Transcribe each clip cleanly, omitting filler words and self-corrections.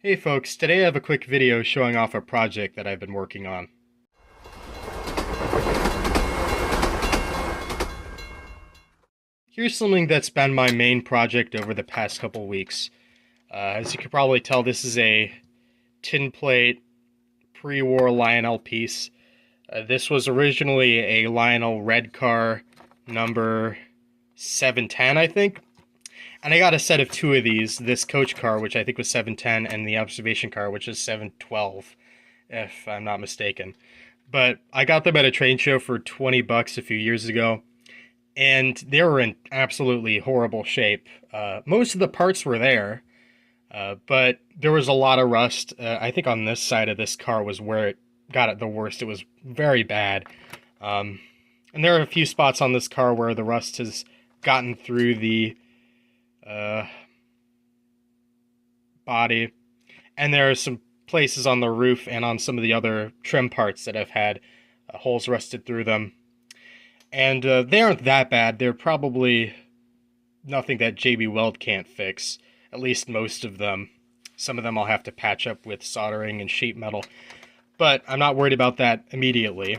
Hey folks, today I have a quick video showing off a project that I've been working on. Here's something that's been my main project over the past couple weeks. As you can probably tell, this is a tin plate pre-war Lionel piece. This was originally a Lionel red car number 710, I think. And I got a set of two of these, this coach car, which I think was 710, and the observation car, which is 712, if I'm not mistaken. But I got them at a trade show for 20 bucks a few years ago, and they were in absolutely horrible shape. Most of the parts were there, but there was a lot of rust. I think on this side of this car was where it got it the worst. It was very bad. And there are a few spots on this car where the rust has gotten through the body, and there are some places on the roof and on some of the other trim parts that have had holes rusted through them, and they aren't that bad. They're probably nothing that JB Weld can't fix, at least most of them. Some of them I'll have to patch up with soldering and sheet metal, but I'm not worried about that immediately.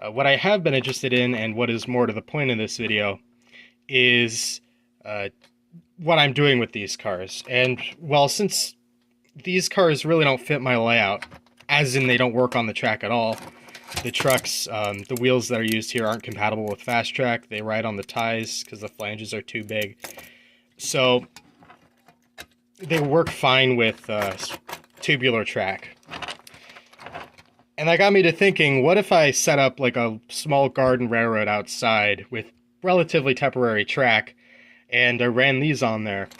What I have been interested in, and what is more to the point in this video, is what I'm doing with these cars. And, well, since these cars really don't fit my layout, as in they don't work on the track at all, the trucks, the wheels that are used here aren't compatible with fast track. They ride on the ties because the flanges are too big. So they work fine with tubular track. And that got me to thinking, what if I set up like a small garden railroad outside with relatively temporary track, and I ran these on there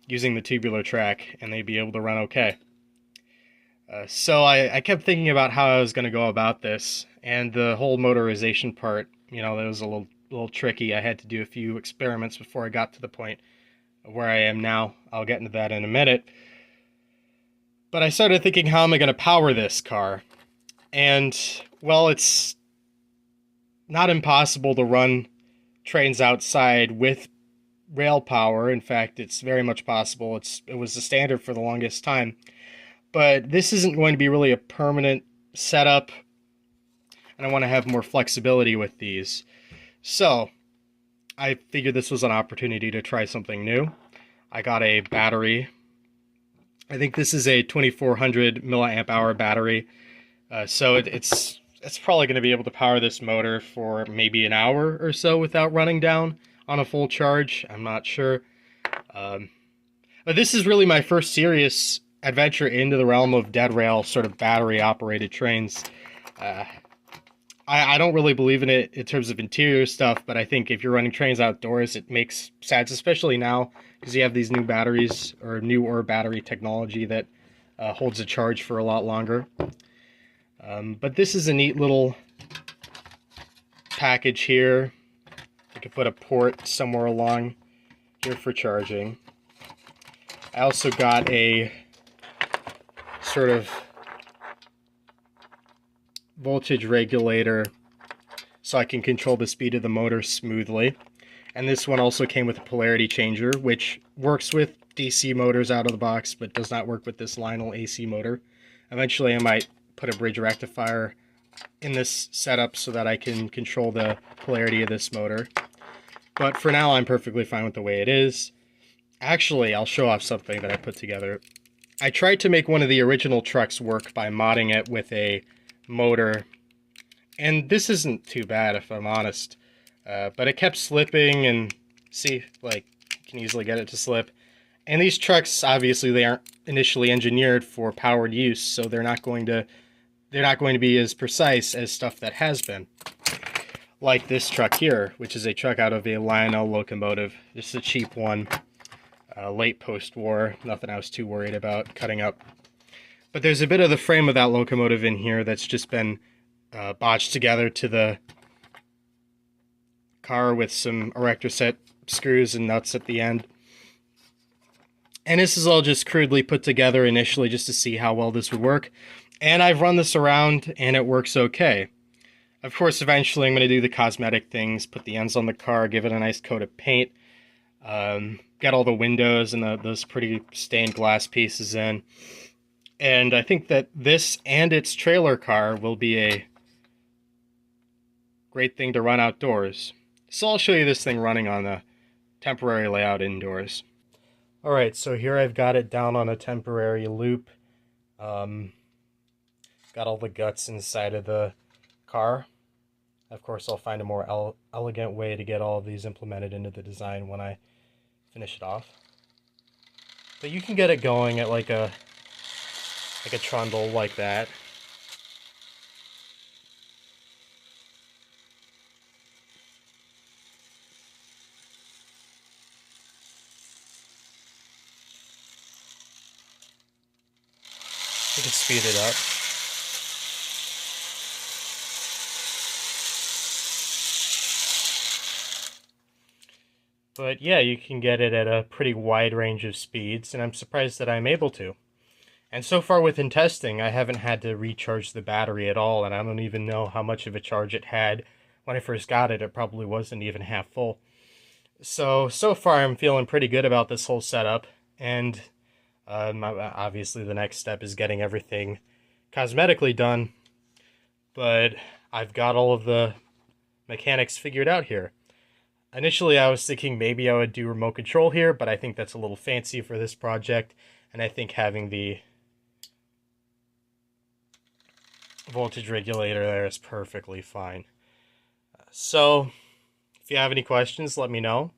using the tubular track, and they'd be able to run okay. So I kept thinking about how I was going to go about this, and the whole motorization part, you know, that was a little tricky. I had to do a few experiments before I got to the point where I am now. I'll get into that in a minute. But I started thinking, how am I going to power this car? And, well, it's not impossible to run trains outside with rail power. In fact, it's very much possible. It was the standard for the longest time. But this isn't going to be really a permanent setup, and I want to have more flexibility with these. So I figured this was an opportunity to try something new. I got a battery. I think this is a 2400 milliamp hour battery. So it's probably going to be able to power this motor for maybe an hour or so without running down on a full charge. I'm not sure. But this is really my first serious adventure into the realm of dead rail, sort of battery-operated trains. I don't really believe in it in terms of interior stuff, but I think if you're running trains outdoors, it makes sense, especially now, because you have these new batteries, or newer battery technology that holds a charge for a lot longer. But this is a neat little package here. I could put a port somewhere along here for charging. I also got a sort of voltage regulator so I can control the speed of the motor smoothly. And this one also came with a polarity changer, which works with DC motors out of the box, but does not work with this Lionel AC motor. Eventually I might put a bridge rectifier in this setup so that I can control the polarity of this motor. But for now, I'm perfectly fine with the way it is. Actually, I'll show off something that I put together. I tried to make one of the original trucks work by modding it with a motor, and this isn't too bad if I'm honest. But it kept slipping, and see, like, you can easily get it to slip. And these trucks, obviously, they aren't initially engineered for powered use, so they're not going to be as precise as stuff that has been. Like this truck here, which is a truck out of a Lionel locomotive. Just a cheap one, late post-war, nothing I was too worried about cutting up. But there's a bit of the frame of that locomotive in here that's just been botched together to the car with some erector set screws and nuts at the end. And this is all just crudely put together initially just to see how well this would work. And I've run this around and it works okay. Of course, eventually I'm going to do the cosmetic things, put the ends on the car, give it a nice coat of paint. got all the windows and those pretty stained glass pieces in. And I think that this and its trailer car will be a great thing to run outdoors. So I'll show you this thing running on a temporary layout indoors. Alright, so here I've got it down on a temporary loop. Got all the guts inside of the car. Of course, I'll find a more elegant way to get all of these implemented into the design when I finish it off. But you can get it going at like a trundle like that. You can speed it up. But yeah, you can get it at a pretty wide range of speeds, and I'm surprised that I'm able to. And so far within testing, I haven't had to recharge the battery at all, and I don't even know how much of a charge it had. When I first got it, it probably wasn't even half full. So far I'm feeling pretty good about this whole setup, and obviously the next step is getting everything cosmetically done, but I've got all of the mechanics figured out here. Initially, I was thinking maybe I would do remote control here, but I think that's a little fancy for this project, and I think having the voltage regulator there is perfectly fine. So, if you have any questions, let me know.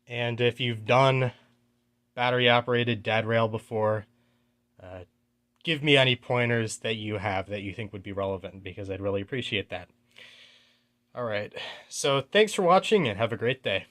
And if you've done battery-operated dad rail before, give me any pointers that you have that you think would be relevant, because I'd really appreciate that. Alright, so thanks for watching and have a great day.